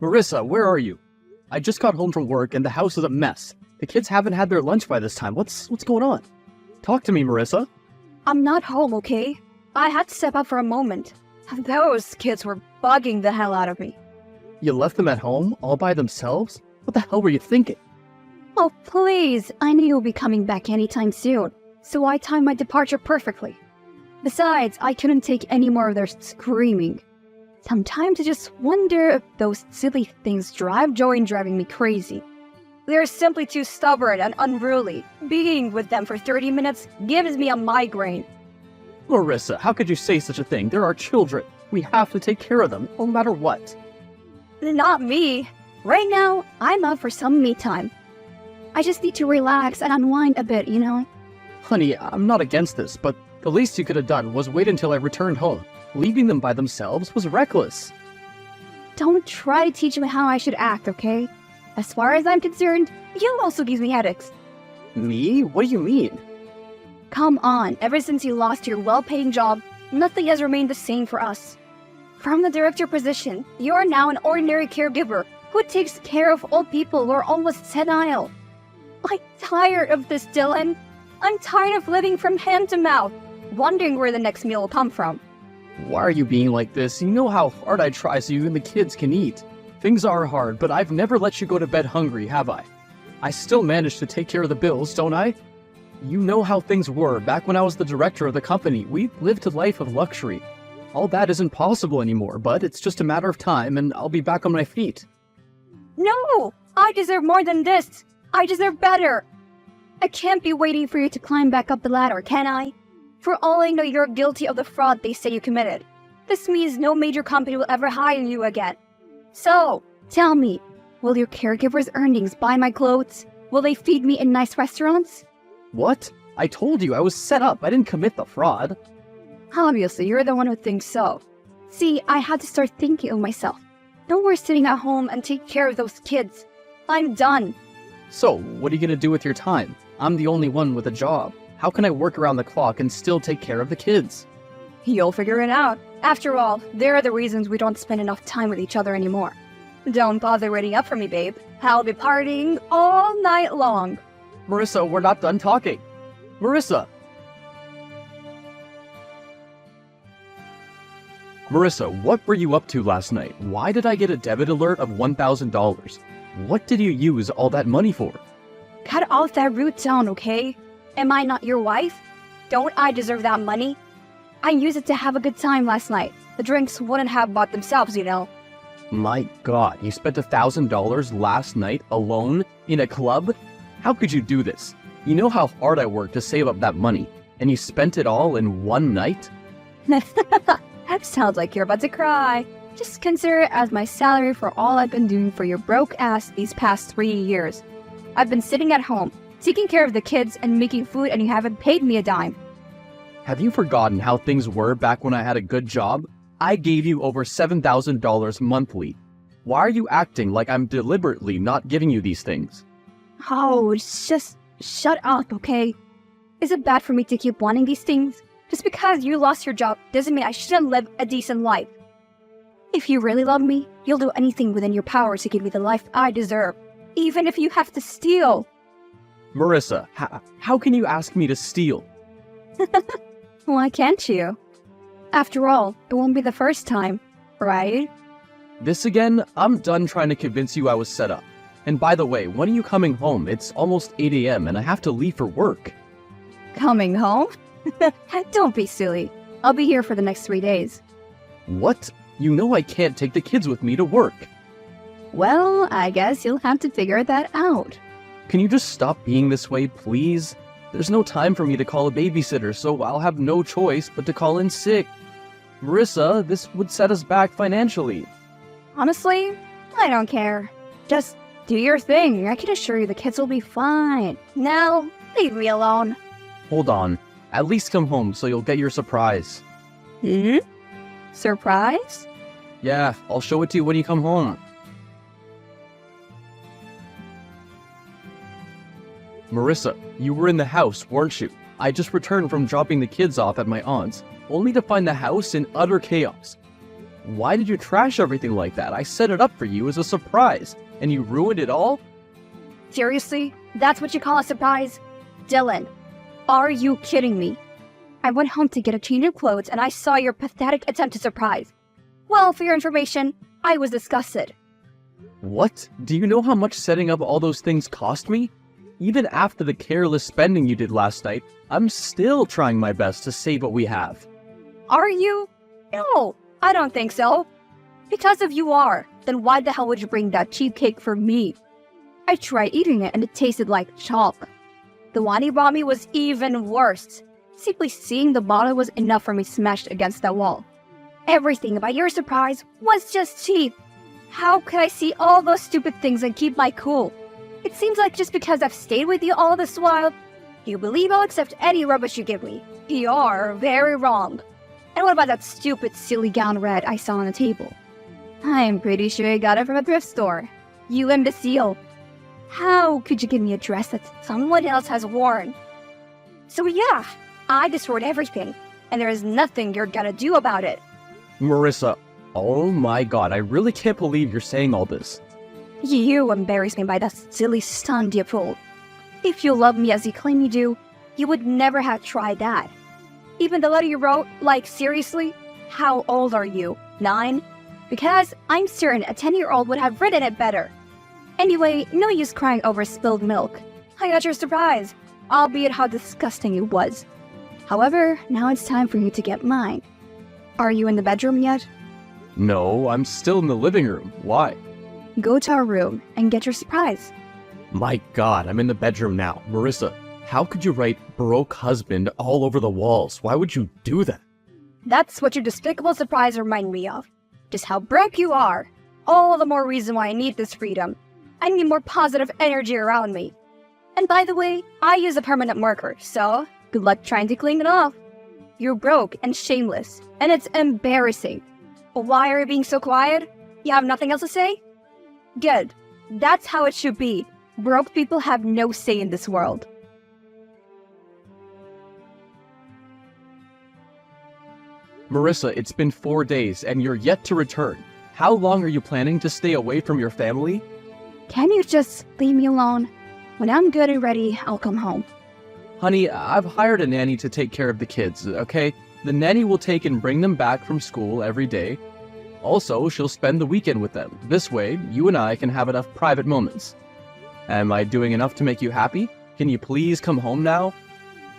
Marissa, where are you? I just got home from work and the house is a mess. The kids haven't had their lunch by this time. What's going on? Talk to me, Marissa. I'm not home, okay? I had to step out for a moment. Those kids were bugging the hell out of me. You left them at home, all by themselves? What the hell were you thinking? Oh, please. I knew you'll be coming back anytime soon, so I timed my departure perfectly. Besides, I couldn't take any more of their screaming. Sometimes I just wonder if those silly things drive Joey and driving me crazy. They're simply too stubborn and unruly. Being with them for 30 minutes gives me a migraine. Marissa, how could you say such a thing? They're our children. We have to take care of them, no matter what. Not me. Right now, I'm out for some me time. I just need to relax and unwind a bit, you know? Honey, I'm not against this, but the least you could have done was wait until I returned home. Leaving them by themselves was reckless. Don't try to teach me how I should act, okay? As far as I'm concerned, you also gives me headaches. Me? What do you mean? Come on, ever since you lost your well-paying job, nothing has remained the same for us. From the director position, you are now an ordinary caregiver who takes care of old people who are almost senile. I'm tired of this, Dylan. I'm tired of living from hand to mouth, wondering where the next meal will come from. Why are you being like this? You know how hard I try so you and the kids can eat. Things are hard, but I've never let you go to bed hungry, have I? I still manage to take care of the bills, don't I? You know how things were back when I was the director of the company. We lived a life of luxury. All that isn't possible anymore, but it's just a matter of time and I'll be back on my feet. No! I deserve more than this! I deserve better! I can't be waiting for you to climb back up the ladder, can I? For all I know, you're guilty of the fraud they say you committed. This means no major company will ever hire you again. So, tell me, will your caregiver's earnings buy my clothes? Will they feed me in nice restaurants? What? I told you I was set up. I didn't commit the fraud. Obviously, you're the one who thinks so. See, I had to start thinking of myself. No more sitting at home and take care of those kids. I'm done. So, what are you gonna do with your time? I'm the only one with a job. How can I work around the clock and still take care of the kids? You'll figure it out. After all, there are the reasons we don't spend enough time with each other anymore. Don't bother waiting up for me, babe. I'll be partying all night long. Marissa, we're not done talking. Marissa! Marissa, what were you up to last night? Why did I get a debit alert of $1,000? What did you use all that money for? Cut off that rude tone, okay? Am I not your wife? Don't I deserve that money? I used it to have a good time last night. The drinks wouldn't have bought themselves, you know. My God, you spent $1,000 last night alone in a club? How could you do this? You know how hard I worked to save up that money, and you spent it all in one night? That sounds like you're about to cry. Just consider it as my salary for all I've been doing for your broke ass these past 3 years. I've been sitting at home, taking care of the kids and making food, and you haven't paid me a dime. Have you forgotten how things were back when I had a good job? I gave you over $7,000 monthly. Why are you acting like I'm deliberately not giving you these things? Oh, just shut up, okay? Is it bad for me to keep wanting these things? Just because you lost your job doesn't mean I shouldn't live a decent life. If you really love me, you'll do anything within your power to give me the life I deserve, even if you have to steal. Marissa, how can you ask me to steal? Why can't you? After all, it won't be the first time, right? This again? I'm done trying to convince you I was set up. And by the way, when are you coming home? It's almost 8 a.m. and I have to leave for work. Coming home? Don't be silly. I'll be here for the next 3 days. What? You know I can't take the kids with me to work. Well, I guess you'll have to figure that out. Can you just stop being this way, please? There's no time for me to call a babysitter, so I'll have no choice but to call in sick. Marissa, this would set us back financially. Honestly, I don't care. Just do your thing. I can assure you the kids will be fine. Now, leave me alone. Hold on. At least come home so you'll get your surprise. Surprise? Yeah, I'll show it to you when you come home. Marissa, you were in the house, weren't you? I just returned from dropping the kids off at my aunt's, only to find the house in utter chaos. Why did you trash everything like that? I set it up for you as a surprise, and you ruined it all? Seriously? That's what you call a surprise? Dylan, are you kidding me? I went home to get a change of clothes and I saw your pathetic attempt to surprise. Well, for your information, I was disgusted. What? Do you know how much setting up all those things cost me? Even after the careless spending you did last night, I'm still trying my best to save what we have. Are you? No, I don't think so. Because if you are, then why the hell would you bring that cheap cake for me? I tried eating it and it tasted like chalk. The one he brought me was even worse. Simply seeing the bottle was enough for me smashed against that wall. Everything about your surprise was just cheap. How could I see all those stupid things and keep my cool? It seems like just because I've stayed with you all this while, you believe I'll accept any rubbish you give me. You're very wrong. And what about that stupid silly gown red I saw on the table? I'm pretty sure I got it from a thrift store. You imbecile. How could you give me a dress that someone else has worn? So yeah, I destroyed everything, and there is nothing you're gonna do about it. Marissa, oh my god, I really can't believe you're saying all this. You embarrass me by that silly stunt you pulled. If you love me as you claim you do, you would never have tried that. Even the letter you wrote, like seriously? How old are you? 9? Because I'm certain a 10-year-old would have written it better. Anyway, no use crying over spilled milk. I got your surprise, albeit how disgusting it was. However, now it's time for you to get mine. Are you in the bedroom yet? No, I'm still in the living room. Why? Go to our room and get your surprise. My god, I'm in the bedroom now. Marissa, how could you write broke husband all over the walls? Why would you do that? That's what your despicable surprise reminded me of. Just how broke you are. All the more reason why I need this freedom. I need more positive energy around me. And by the way, I use a permanent marker, so good luck trying to clean it off. You're broke and shameless, and it's embarrassing. Why are you being so quiet? You have nothing else to say? Good. That's how it should be. Broke people have no say in this world. Marissa, it's been 4 days and you're yet to return. How long are you planning to stay away from your family? Can you just leave me alone? When I'm good and ready, I'll come home. Honey, I've hired a nanny to take care of the kids, okay? The nanny will take and bring them back from school every day. Also, she'll spend the weekend with them. This way, you and I can have enough private moments. Am I doing enough to make you happy? Can you please come home now?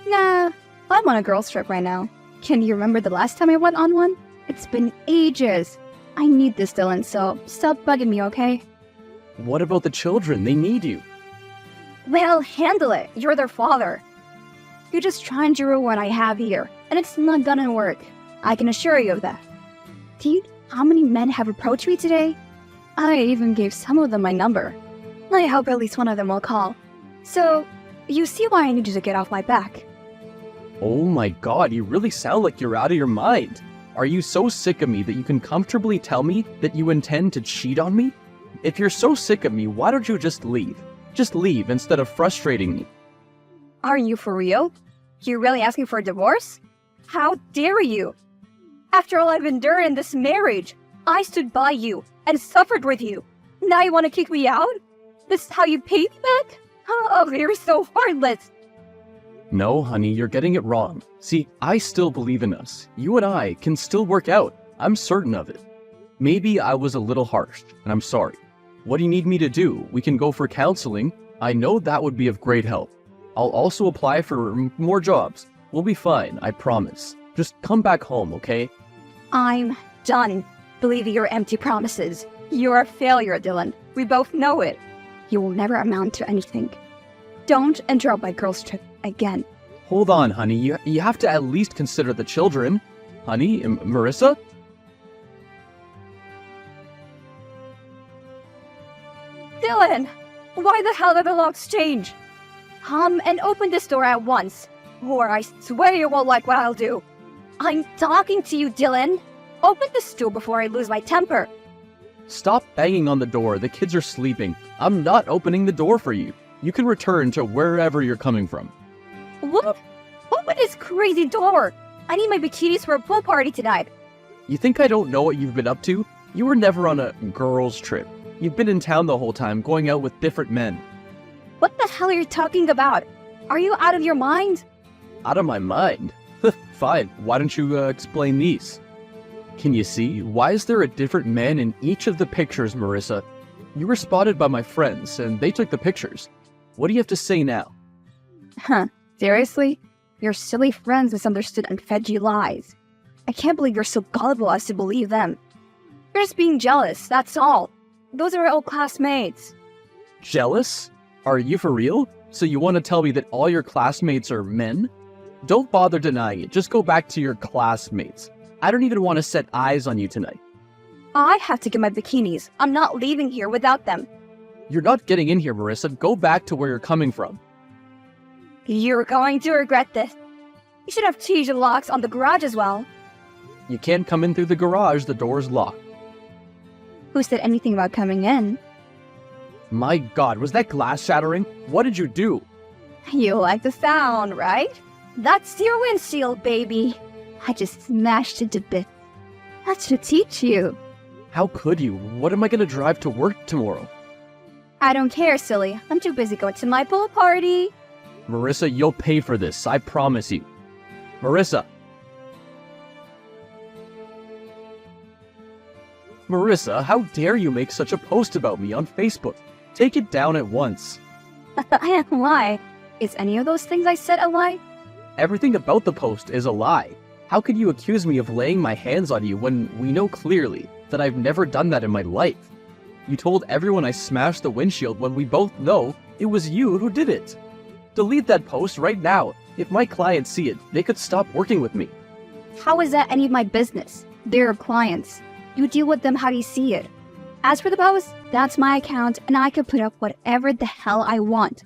Nah, I'm on a girls' trip right now. Can you remember the last time I went on one? It's been ages. I need this, Dylan, so stop bugging me, okay? What about the children? They need you. Well, handle it. You're their father. You're just trying to ruin what I have here, and it's not gonna work. I can assure you of that. Do you know how many men have approached me today? I even gave some of them my number. I hope at least one of them will call. So, you see why I need you to get off my back. Oh my god, you really sound like you're out of your mind. Are you so sick of me that you can comfortably tell me that you intend to cheat on me? If you're so sick of me, why don't you just leave? Just leave instead of frustrating me. Are you for real? You're really asking for a divorce? How dare you? After all I've endured in this marriage, I stood by you and suffered with you. Now you want to kick me out? This is how you pay me back? Oh, you're so heartless. No, honey, you're getting it wrong. See, I still believe in us. You and I can still work out. I'm certain of it. Maybe I was a little harsh, and I'm sorry. What do you need me to do? We can go for counseling. I know that would be of great help. I'll also apply for more jobs. We'll be fine, I promise. Just come back home, okay? I'm done believing your empty promises. You're a failure, Dylan. We both know it. You will never amount to anything. Don't interrupt my girls' trip again. Hold on, honey. You have to at least consider the children. Honey, Marissa? Dylan! Why the hell did the locks change? Come and open this door at once, or I swear you won't like what I'll do. I'm talking to you, Dylan. Open this door before I lose my temper. Stop banging on the door. The kids are sleeping. I'm not opening the door for you. You can return to wherever you're coming from. What? Open this crazy door! I need my bikinis for a pool party tonight. You think I don't know what you've been up to? You were never on a girls' trip. You've been in town the whole time, going out with different men. What the hell are you talking about? Are you out of your mind? Out of my mind? Fine, why don't you explain these? Can you see? Why is there a different man in each of the pictures, Marissa? You were spotted by my friends, and they took the pictures. What do you have to say now? Huh, seriously? Your silly friends misunderstood and fed you lies. I can't believe you're so gullible as to believe them. You're just being jealous, that's all. Those are old classmates. Jealous? Are you for real? So you want to tell me that all your classmates are men? Don't bother denying it, just go back to your classmates. I don't even want to set eyes on you tonight. I have to get my bikinis. I'm not leaving here without them. You're not getting in here, Marissa. Go back to where you're coming from. You're going to regret this. You should have changed the locks on the garage as well. You can't come in through the garage, the door's locked. Who said anything about coming in? My God, was that glass shattering? What did you do? You like the sound, right? That's your windshield, baby. I just smashed it to bits. That should teach you. How could you? What am I gonna drive to work tomorrow? I don't care, silly. I'm too busy going to my pool party. Marissa, you'll pay for this, I promise you. Marissa! Marissa, how dare you make such a post about me on Facebook? Take it down at once. I am a lie. Is any of those things I said a lie? Everything about the post is a lie. How could you accuse me of laying my hands on you when we know clearly that I've never done that in my life? You told everyone I smashed the windshield when we both know it was you who did it. Delete that post right now. If my clients see it, they could stop working with me. How is that any of my business? They're your clients. You deal with them how you see it. As for the post, that's my account and I can put up whatever the hell I want.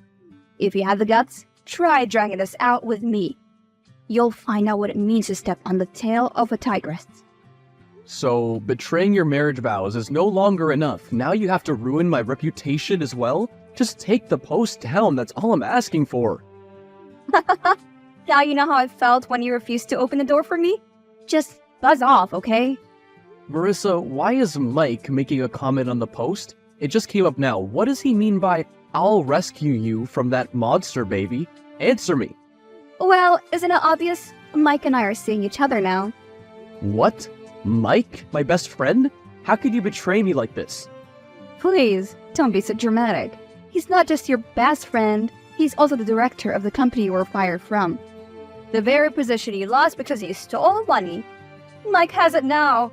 If you have the guts, try dragging this out with me. You'll find out what it means to step on the tail of a tigress. So, betraying your marriage vows is no longer enough. Now you have to ruin my reputation as well? Just take the post down, that's all I'm asking for. Now you know how I felt when you refused to open the door for me? Just buzz off, okay? Marissa, why is Mike making a comment on the post? It just came up now. What does he mean by, I'll rescue you from that monster, baby? Answer me. Well, isn't it obvious? Mike and I are seeing each other now. What? Mike? My best friend? How could you betray me like this? Please, don't be so dramatic. He's not just your best friend, he's also the director of the company you were fired from. The very position you lost because you stole money. Mike has it now.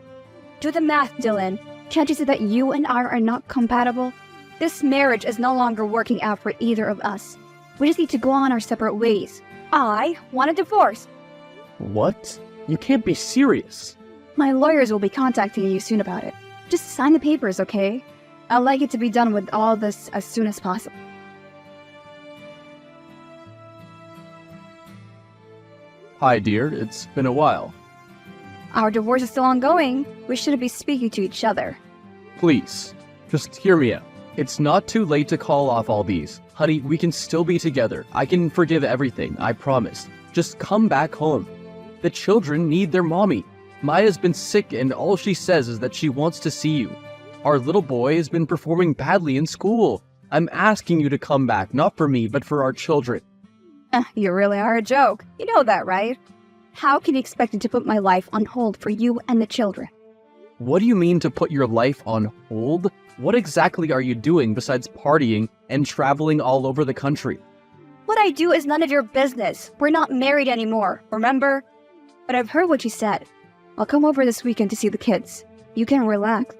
Do the math, Dylan. Can't you see that you and I are not compatible? This marriage is no longer working out for either of us. We just need to go on our separate ways. I want a divorce. What? You can't be serious. My lawyers will be contacting you soon about it. Just sign the papers, okay? I'd like it to be done with all this as soon as possible. Hi, dear. It's been a while. Our divorce is still ongoing. We shouldn't be speaking to each other. Please, just hear me out. It's not too late to call off all these. Honey, we can still be together. I can forgive everything, I promise. Just come back home. The children need their mommy. Maya's been sick and all she says is that she wants to see you. Our little boy has been performing badly in school. I'm asking you to come back, not for me, but for our children. You really are a joke. You know that, right? How can you expect me to put my life on hold for you and the children? What do you mean to put your life on hold? What exactly are you doing besides partying and traveling all over the country? What I do is none of your business. We're not married anymore, remember? But I've heard what you said. I'll come over this weekend to see the kids. You can relax.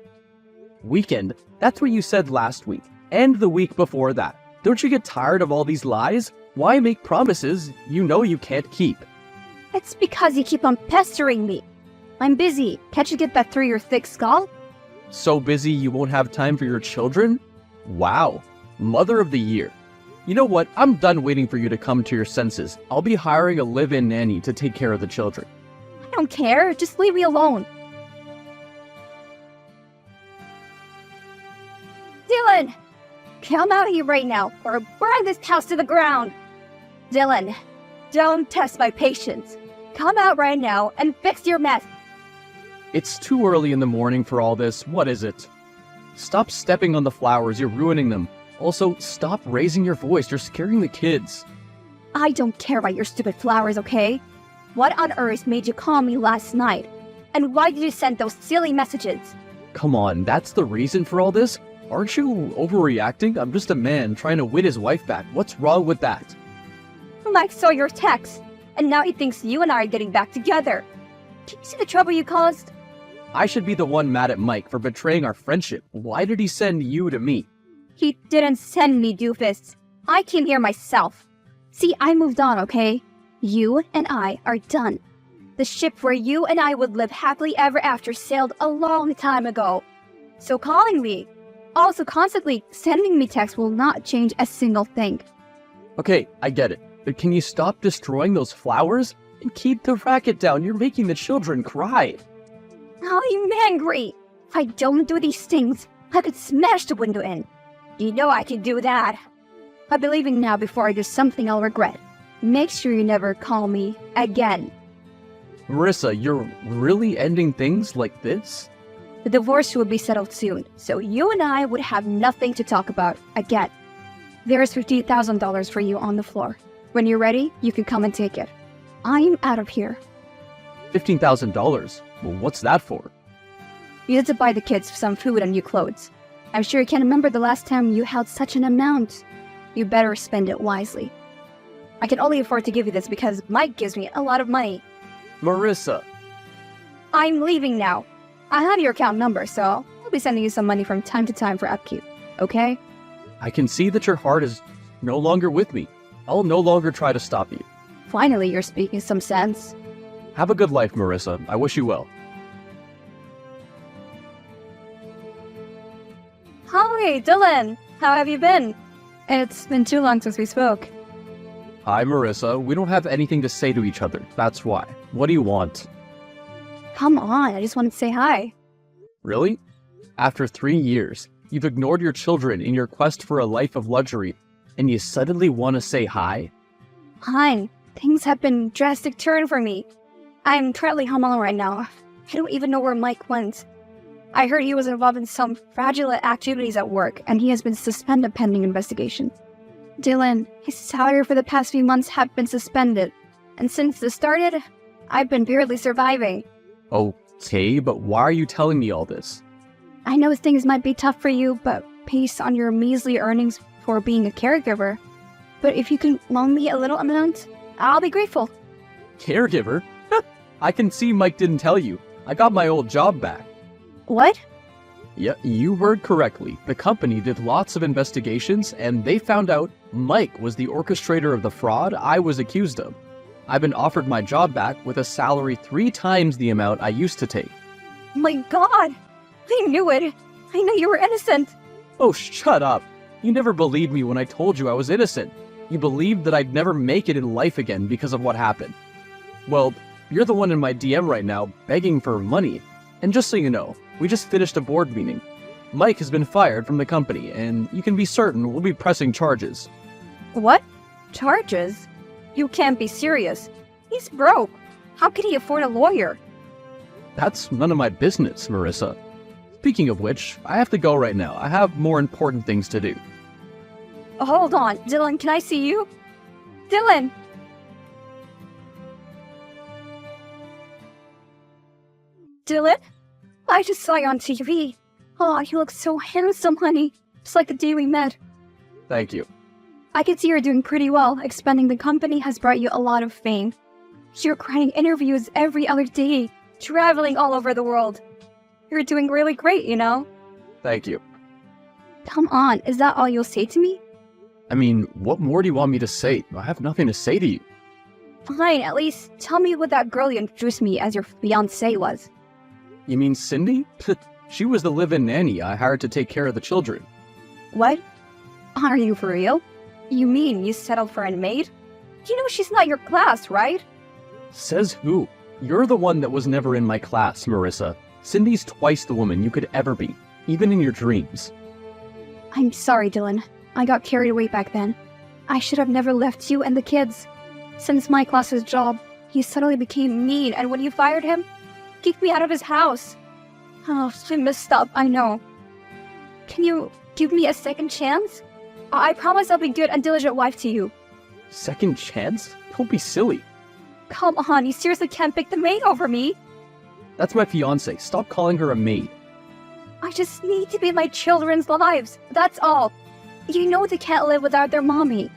Weekend? That's what you said last week, and the week before that. Don't you get tired of all these lies? Why make promises you know you can't keep? It's because you keep on pestering me. I'm busy. Can't you get that through your thick skull? So busy you won't have time for your children? Wow. Mother of the Year. You know what? I'm done waiting for you to come to your senses. I'll be hiring a live-in nanny to take care of the children. I don't care. Just leave me alone. Dylan! Come out here right now, or I'll burn this house to the ground. Dylan, don't test my patience. Come out right now and fix your mess. It's too early in the morning for all this. What is it? Stop stepping on the flowers. You're ruining them. Also, stop raising your voice. You're scaring the kids. I don't care about your stupid flowers, okay? What on earth made you call me last night? And why did you send those silly messages? Come on, that's the reason for all this? Aren't you overreacting? I'm just a man trying to win his wife back. What's wrong with that? Mike saw your text, and now he thinks you and I are getting back together. Do you see the trouble you caused? I should be the one mad at Mike for betraying our friendship. Why did he send you to me? He didn't send me, doofus. I came here myself. See, I moved on, okay? You and I are done. The ship where you and I would live happily ever after sailed a long time ago. So calling me, also constantly sending me texts will not change a single thing. Okay, I get it. But can you stop destroying those flowers? And keep the racket down. You're making the children cry. I'm angry. If I don't do these things, I could smash the window in. You know I can do that. I'll be leaving now before I do something I'll regret. Make sure you never call me again. Marissa, you're really ending things like this? The divorce will be settled soon, so you and I would have nothing to talk about again. There's $50,000 for you on the floor. When you're ready, you can come and take it. I'm out of here. $15,000? Well, what's that for? You had to buy the kids some food and new clothes. I'm sure you can't remember the last time you held such an amount. You better spend it wisely. I can only afford to give you this because Mike gives me a lot of money. Marissa! I'm leaving now. I have your account number, so I'll be sending you some money from time to time for upkeep, okay? I can see that your heart is no longer with me. I'll no longer try to stop you. Finally, you're speaking some sense. Have a good life, Marissa. I wish you well. Hi, Dylan! How have you been? It's been too long since we spoke. Hi, Marissa. We don't have anything to say to each other. That's why. What do you want? Come on, I just wanted to say hi. Really? After 3 years, you've ignored your children in your quest for a life of luxury, and you suddenly want to say hi? Hon, things have been drastic turn for me. I'm currently home alone right now. I don't even know where Mike went. I heard he was involved in some fraudulent activities at work, and he has been suspended pending investigation. Dylan, his salary for the past few months have been suspended, and since this started, I've been barely surviving. Okay, but why are you telling me all this? I know things might be tough for you, but based on your measly earnings for being a caregiver. But if you can loan me a little amount, I'll be grateful. Caregiver? I can see Mike didn't tell you. I got my old job back. What? Yeah, you heard correctly. The company did lots of investigations, and they found out Mike was the orchestrator of the fraud I was accused of. I've been offered my job back with a salary 3 times the amount I used to take. My God! I knew it! I knew you were innocent! Oh, shut up! You never believed me when I told you I was innocent. You believed that I'd never make it in life again because of what happened. Well, you're the one in my DM right now begging for money. And just so you know, we just finished a board meeting. Mike has been fired from the company, and you can be certain we'll be pressing charges. What? Charges? You can't be serious. He's broke. How could he afford a lawyer? That's none of my business, Marissa. Speaking of which, I have to go right now. I have more important things to do. Hold on, Dylan, can I see you? Dylan! Dylan? I just saw you on TV. Oh, you look so handsome, honey. Just like the day we met. Thank you. I can see you're doing pretty well. Expanding the company has brought you a lot of fame. You're granting interviews every other day, traveling all over the world. You're doing really great, you know? Thank you. Come on, is that all you'll say to me? I mean, what more do you want me to say? I have nothing to say to you. Fine, at least tell me what that girl you introduced me as your fiancée was. You mean Cindy? She was the live-in nanny I hired to take care of the children. What? Are you for real? You mean you settled for a maid? You know she's not your class, right? Says who? You're the one that was never in my class, Marissa. Cindy's twice the woman you could ever be, even in your dreams. I'm sorry, Dylan. I got carried away back then. I should have never left you and the kids. Since Mike lost his job, he suddenly became mean, and when you fired him, kicked me out of his house. Oh, I messed up, I know. Can you give me a second chance? I promise I'll be good and diligent wife to you. Second chance? Don't be silly. Come on, you seriously can't pick the maid over me? That's my fiancée. Stop calling her a maid. I just need to be in my children's lives, that's all. You know they can't live without their mommy.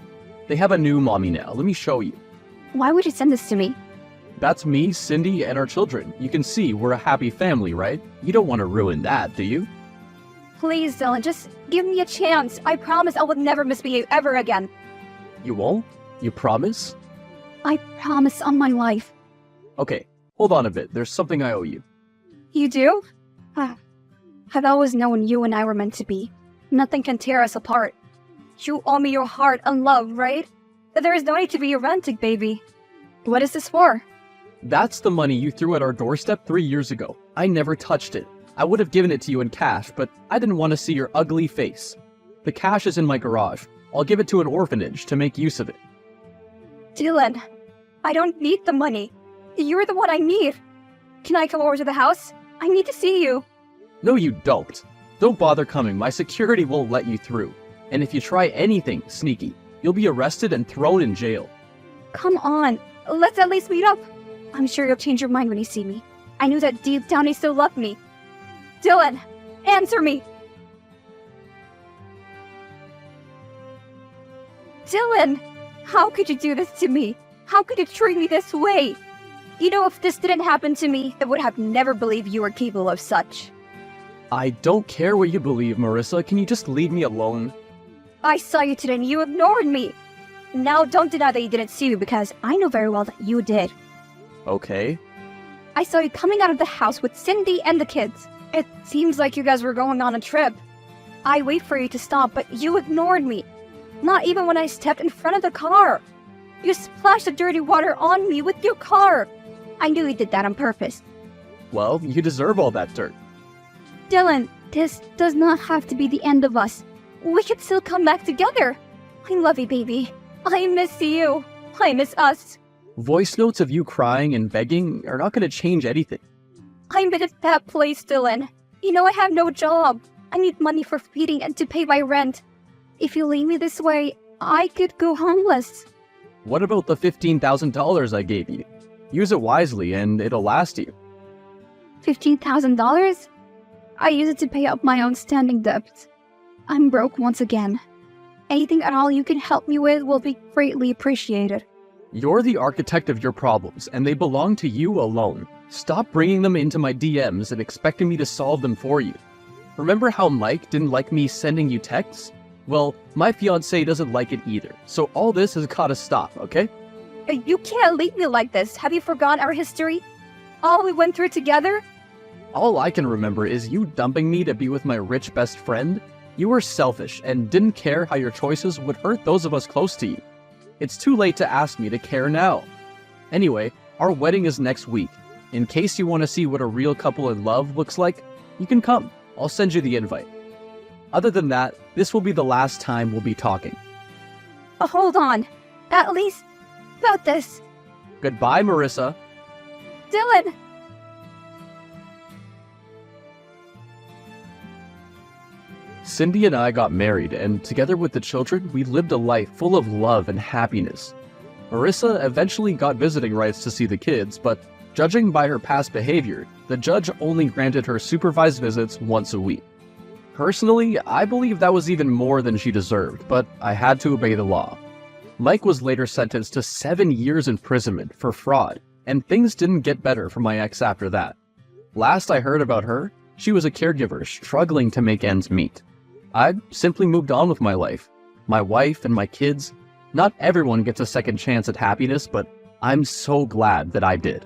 They have a new mommy now. Let me show you. Why would you send this to me? That's me, Cindy, and our children. You can see we're a happy family, right? You don't want to ruin that, do you? Please, Dylan, just give me a chance. I promise I will never misbehave ever again. You won't? You promise? I promise on my life. Okay, hold on a bit. There's something I owe you. You do? I've always known you and I were meant to be. Nothing can tear us apart. You owe me your heart and love, right? There is no need to be romantic, baby. What is this for? That's the money you threw at our doorstep 3 years ago. I never touched it. I would have given it to you in cash, but I didn't want to see your ugly face. The cash is in my garage. I'll give it to an orphanage to make use of it. Dylan, I don't need the money. You're the one I need. Can I come over to the house? I need to see you. No, you don't. Don't bother coming. My security won't let you through. And if you try anything sneaky, you'll be arrested and thrown in jail. Come on, let's at least meet up. I'm sure you'll change your mind when you see me. I knew that deep down you still loved me. Dylan, answer me! Dylan! How could you do this to me? How could you treat me this way? You know, if this didn't happen to me, I would have never believed you were capable of such. I don't care what you believe, Marissa. Can you just leave me alone? I saw you today and you ignored me. Now don't deny that you didn't see me because I know very well that you did. Okay. I saw you coming out of the house with Cindy and the kids. It seems like you guys were going on a trip. I wait for you to stop, but you ignored me. Not even when I stepped in front of the car. You splashed the dirty water on me with your car. I knew you did that on purpose. Well, you deserve all that dirt. Dylan, this does not have to be the end of us. We can still come back together. I love you, baby. I miss you. I miss us. Voice notes of you crying and begging are not going to change anything. I'm in a bad place, Dylan. You know I have no job. I need money for feeding and to pay my rent. If you leave me this way, I could go homeless. What about the $15,000 I gave you? Use it wisely and it'll last you. $15,000? I use it to pay up my own standing debts. I'm broke once again. Anything at all you can help me with will be greatly appreciated. You're the architect of your problems, and they belong to you alone. Stop bringing them into my DMs and expecting me to solve them for you. Remember how Mike didn't like me sending you texts? Well, my fiancé doesn't like it either, so all this has gotta stop, okay? You can't leave me like this. Have you forgotten our history? All we went through together? All I can remember is you dumping me to be with my rich best friend. You were selfish and didn't care how your choices would hurt those of us close to you. It's too late to ask me to care now. Anyway, our wedding is next week. In case you want to see what a real couple in love looks like, you can come. I'll send you the invite. Other than that, this will be the last time we'll be talking. Hold on. At least about this. Goodbye, Marissa. Dylan! Cindy and I got married, and together with the children, we lived a life full of love and happiness. Marissa eventually got visiting rights to see the kids, but judging by her past behavior, the judge only granted her supervised visits once a week. Personally, I believe that was even more than she deserved, but I had to obey the law. Mike was later sentenced to 7 years imprisonment for fraud, and things didn't get better for my ex after that. Last I heard about her, she was a caregiver struggling to make ends meet. I simply moved on with my life. My wife and my kids. Not everyone gets a second chance at happiness, but I'm so glad that I did.